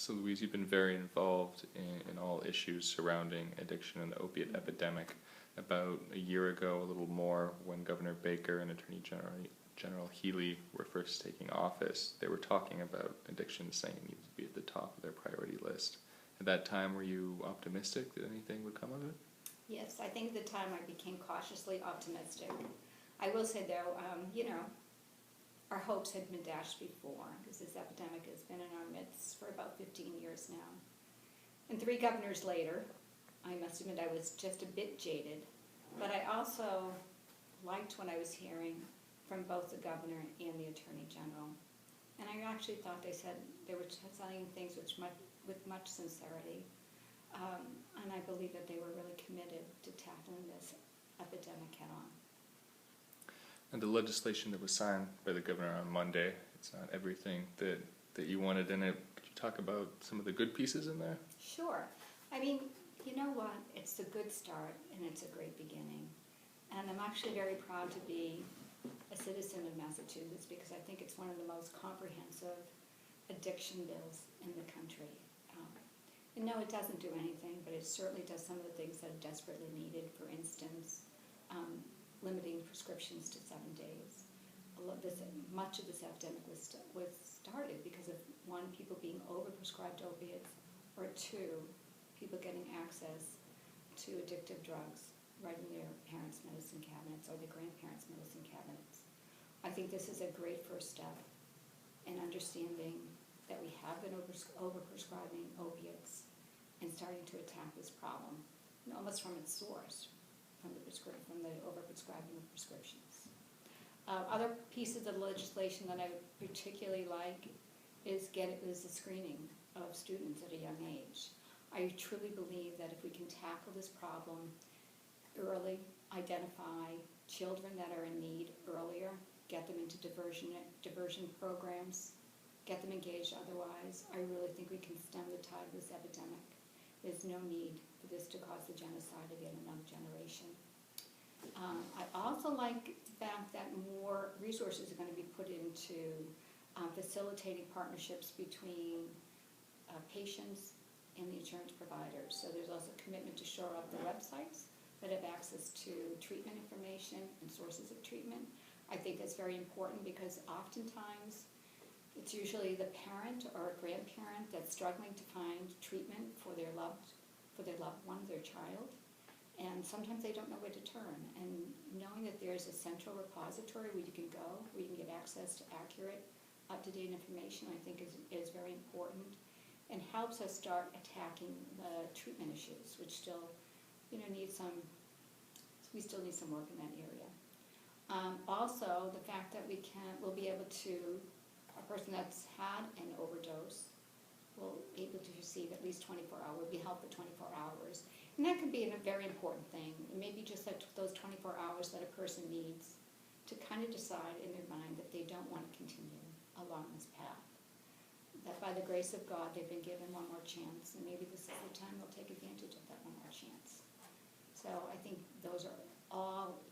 So Louise, you've been very involved in all issues surrounding addiction and the opiate epidemic. About a year ago, a little more, when Governor Baker and Attorney General Healy were first taking office, they were talking about addiction, saying it needs to be at the top of their priority list. At that time, were you optimistic that anything would come of it? Yes, I think at the time I became cautiously optimistic. I will say though, our hopes had been dashed before, because this epidemic has been in our midst for about 15 years now. And 3 governors later, I must admit I was just a bit jaded, but I also liked what I was hearing from both the governor and the attorney general. And I actually thought they were saying things with much sincerity. And I believe that they were really committed to tackling this epidemic head on. And the legislation that was signed by the governor on Monday, it's not everything that you wanted in it. Could you talk about some of the good pieces in there? Sure. I mean, you know what? It's a good start and it's a great beginning. And I'm actually very proud to be a citizen of Massachusetts because I think it's one of the most comprehensive addiction bills in the country. And no, it doesn't do anything, but it certainly does some of the things that are desperately needed. For instance, limiting prescriptions to 7 days. Much of this epidemic was started because of 1, people being overprescribed opiates, or 2, people getting access to addictive drugs right in their parents' medicine cabinets or their grandparents' medicine cabinets. I think this is a great first step in understanding that we have been overprescribing opiates and starting to attack this problem, almost from its source, from the overprescribing of prescriptions. Other pieces of legislation that I particularly like is the screening of students at a young age. I truly believe that if we can tackle this problem early, identify children that are in need earlier, get them into diversion programs, get them engaged otherwise, I really think we can stem the tide of this epidemic. There's no need for this to cause the genocide of yet another generation. I also like the fact that more resources are going to be put into facilitating partnerships between patients and the insurance providers. So there's also a commitment to shore up the websites that have access to treatment information and sources of treatment. I think that's very important because oftentimes it's usually the parent or grandparent that's struggling to find treatment for their loved one, their child, and sometimes they don't know where to turn. And knowing that there's a central repository where you can go, where you can get access to accurate, up-to-date information, I think is very important, and helps us start attacking the treatment issues, which still, we still need some work in that area. Also, the fact that we'll be able to, a person that's had an overdose will be able to receive at least 24 hours, will be helped for 24 hours. And that could be a very important thing. It may be just those 24 hours that a person needs to kind of decide in their mind that they don't want to continue along this path. That by the grace of God, they've been given one more chance, and maybe this is the time they'll take advantage of that one more chance. So I think those are all,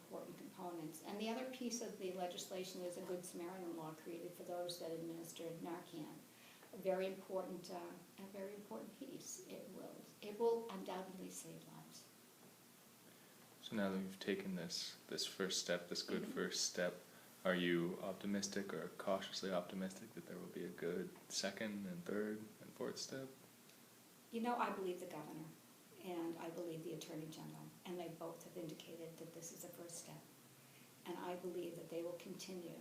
important components. And the other piece of the legislation is a Good Samaritan law created for those that administer Narcan. A very important piece. It will undoubtedly save lives. So now that you've taken this first step, this good first step, are you optimistic or cautiously optimistic that there will be a good second and third and fourth step? I believe the governor and I believe the attorney general, and they both have indicated that this is a first step. And I believe that they will continue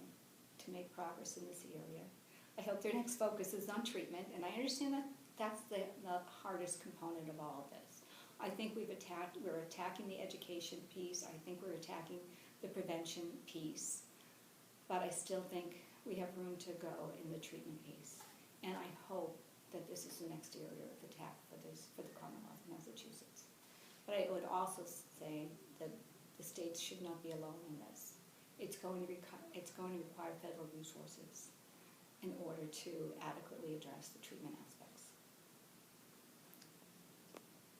to make progress in this area. I hope their next focus is on treatment, and I understand that that's the hardest component of all of this. I think we're attacking the education piece. I think we're attacking the prevention piece. But I still think we have room to go in the treatment piece. And I hope that this is the next area of attack for the Commonwealth of Massachusetts. But I would also say that the states should not be alone in this. It's going to require federal resources in order to adequately address the treatment aspect.